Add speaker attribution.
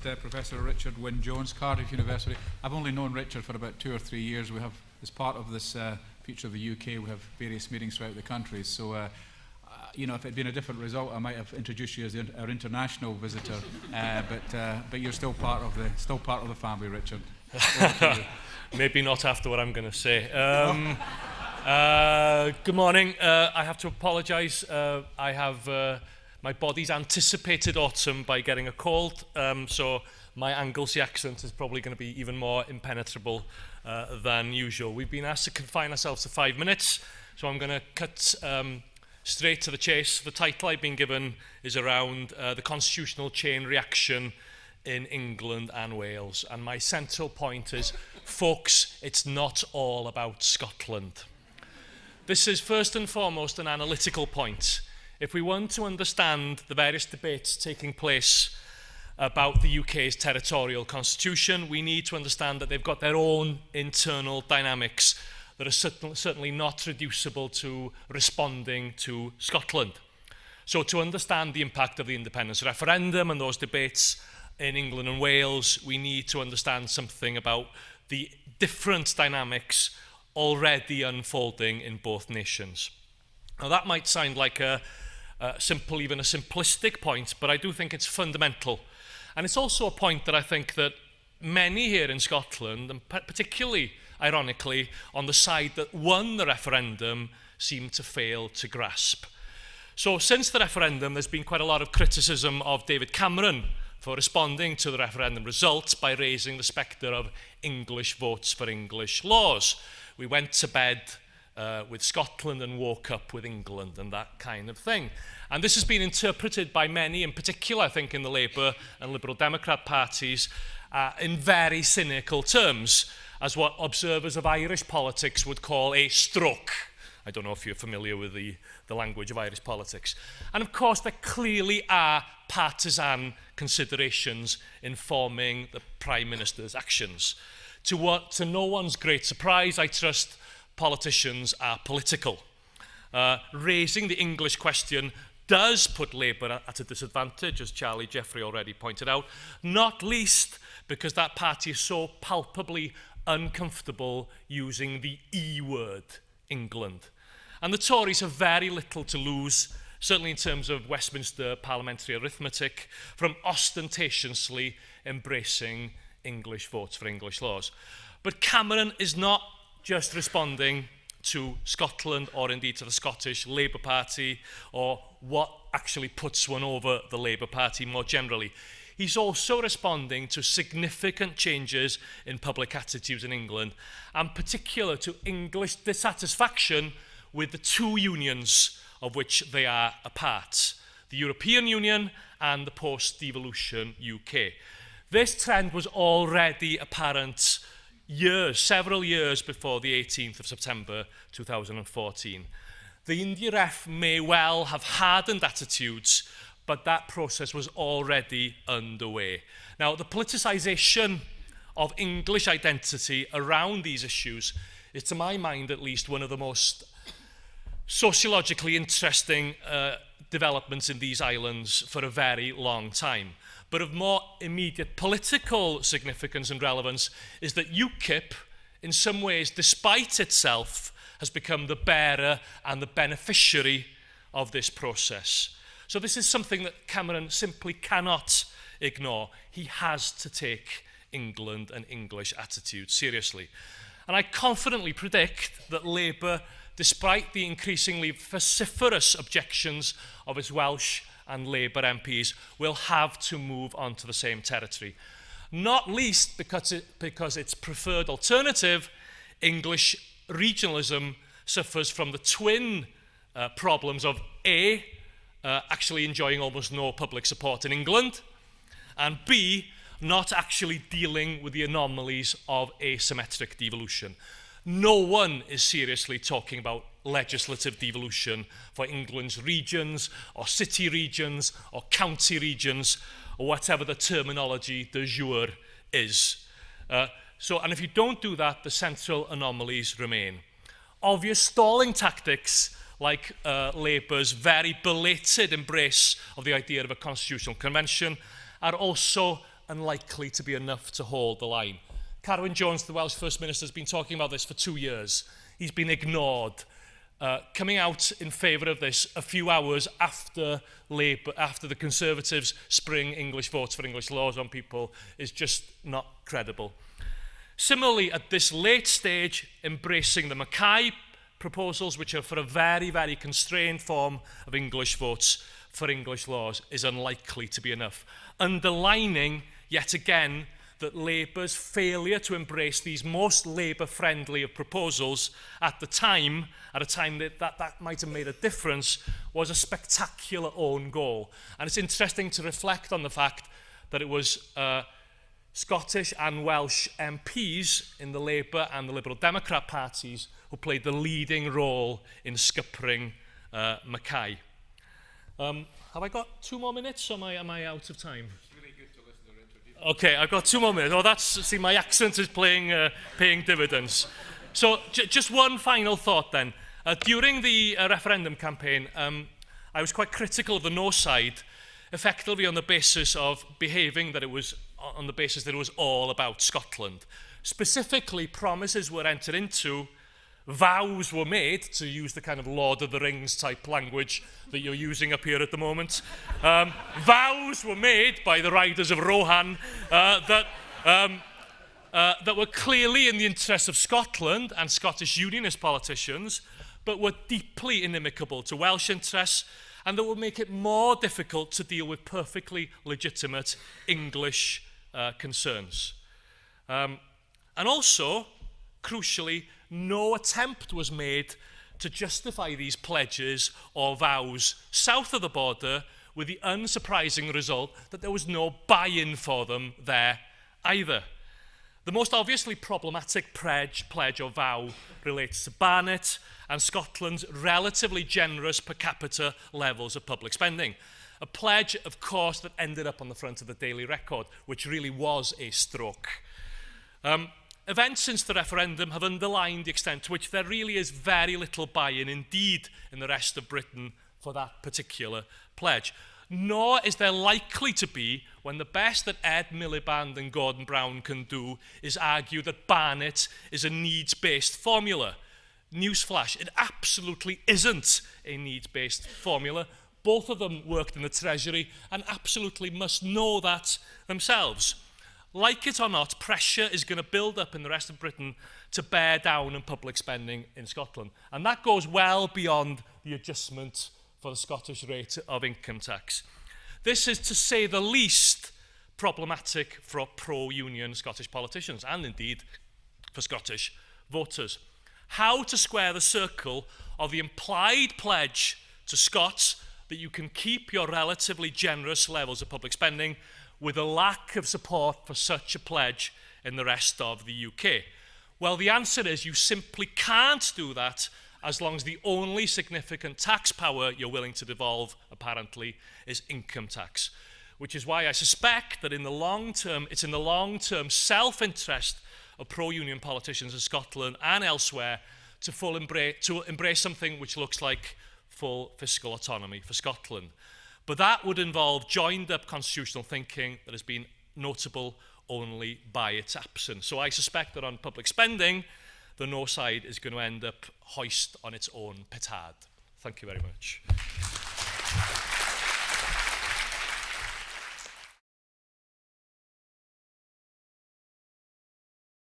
Speaker 1: Professor Richard Wynne-Jones, Cardiff University. I've only known Richard for about 2 or 3 years. We have, as part of this Future of the UK, we have various meetings throughout the country. So, you know, if it had been a different result, I might have introduced you as our international visitor. But you're still part of the family, Richard.
Speaker 2: Maybe not after what I'm going to say. Good morning. I have to apologise. I have my body's anticipated autumn by getting a cold, so my Anglesey accent is probably going to be even more impenetrable than usual. We've been asked to confine ourselves to 5 minutes, so I'm going to cut straight to the chase. The title I've been given is around the constitutional chain reaction in England and Wales, and my central point is, folks, it's not all about Scotland. This is first and foremost an analytical point. If we want to understand the various debates taking place about the UK's territorial constitution, we need to understand that they've got their own internal dynamics that are certainly not reducible to responding to Scotland. So to understand the impact of the independence referendum and those debates in England and Wales, we need to understand something about the different dynamics already unfolding in both nations. Now that might sound like a simple, even a simplistic point, but I do think it's fundamental. And it's also a point that I think that many here in Scotland, and particularly, ironically, on the side that won the referendum, seem to fail to grasp. So since the referendum, there's been quite a lot of criticism of David Cameron for responding to the referendum results by raising the spectre of English votes for English laws. We went to bed with Scotland and woke up with England and that kind of thing. And this has been interpreted by many, in particular, I think, in the Labour and Liberal Democrat parties, in very cynical terms, as what observers of Irish politics would call a stroke. I don't know if you're familiar with the language of Irish politics. And of course, there clearly are partisan considerations informing the Prime Minister's actions. To no one's great surprise, I trust, politicians are political. Raising the English question does put Labour at a disadvantage, as Charlie Jeffrey already pointed out, not least because that party is so palpably uncomfortable using the E word, England. And the Tories have very little to lose, certainly in terms of Westminster parliamentary arithmetic, from ostentatiously embracing English votes for English laws. But Cameron is not just responding to Scotland or indeed to the Scottish Labour Party or what actually puts one over the Labour Party more generally. He's also responding to significant changes in public attitudes in England, and particular to English dissatisfaction with the two unions of which they are a part, the European Union and the post-devolution UK. This trend was already apparent several years before the 18th of September 2014. The India ref may well have hardened attitudes, but that process was already underway. Now, the politicisation of English identity around these issues is, to my mind at least, one of the most sociologically interesting developments in these islands for a very long time. But of more immediate political significance and relevance is that UKIP, in some ways, despite itself, has become the bearer and the beneficiary of this process. So this is something that Cameron simply cannot ignore. He has to take England and English attitudes seriously. And I confidently predict that Labour, despite the increasingly vociferous objections of its Welsh and Labour MPs, will have to move onto the same territory. Not least because its preferred alternative, English regionalism, suffers from the twin problems of A, actually enjoying almost no public support in England, and B, not actually dealing with the anomalies of asymmetric devolution. No one is seriously talking about legislative devolution for England's regions, or city regions, or county regions, or whatever the terminology du jour is. And if you don't do that, the central anomalies remain. Obvious stalling tactics, like Labour's very belated embrace of the idea of a constitutional convention, are also unlikely to be enough to hold the line. Carwyn Jones, the Welsh First Minister, has been talking about this for 2 years. He's been ignored. Coming out in favour of this a few hours after Labour, after the Conservatives spring English votes for English laws on people is just not credible. Similarly, at this late stage, embracing the Mackay proposals, which are for a very, very constrained form of English votes for English laws, is unlikely to be enough. Underlining, yet again, that Labour's failure to embrace these most Labour-friendly of proposals at a time that might have made a difference, was a spectacular own goal. And it's interesting to reflect on the fact that it was Scottish and Welsh MPs in the Labour and the Liberal Democrat parties who played the leading role in scuppering Mackay. Have I got 2 more minutes, or am I out of time? Okay, I've got 2 more minutes. Oh, see, my accent is paying dividends. So, just one final thought then. During the referendum campaign, I was quite critical of the no side, effectively on the basis of behaving that it was all about Scotland. Specifically, promises were entered into, vows were made, to use the kind of Lord of the Rings type language that you're using up here at the moment. Vows were made by the riders of Rohan that were clearly in the interests of Scotland and Scottish unionist politicians, but were deeply inimical to Welsh interests, and that would make it more difficult to deal with perfectly legitimate English concerns. And also, crucially, no attempt was made to justify these pledges or vows south of the border, with the unsurprising result that there was no buy-in for them there either. The most obviously problematic pledge or vow relates to Barnet and Scotland's relatively generous per capita levels of public spending. A pledge, of course, that ended up on the front of the Daily Record, which really was a stroke. Events since the referendum have underlined the extent to which there really is very little buy-in indeed in the rest of Britain for that particular pledge. Nor is there likely to be when the best that Ed Miliband and Gordon Brown can do is argue that Barnet is a needs-based formula. Newsflash, it absolutely isn't a needs-based formula. Both of them worked in the Treasury and absolutely must know that themselves. Like it or not, pressure is going to build up in the rest of Britain to bear down on public spending in Scotland. And that goes well beyond the adjustment for the Scottish rate of income tax. This is, to say the least, problematic for pro-union Scottish politicians and indeed for Scottish voters. How to square the circle of the implied pledge to Scots that you can keep your relatively generous levels of public spending with a lack of support for such a pledge in the rest of the UK? Well, the answer is you simply can't do that as long as the only significant tax power you're willing to devolve, apparently, is income tax. Which is why I suspect that in the long term, it's in the long-term self-interest of pro-union politicians in Scotland and elsewhere to embrace something which looks like full fiscal autonomy for Scotland. But that would involve joined-up constitutional thinking that has been notable only by its absence. So I suspect that on public spending, the no side is going to end up hoist on its own petard. Thank you very much.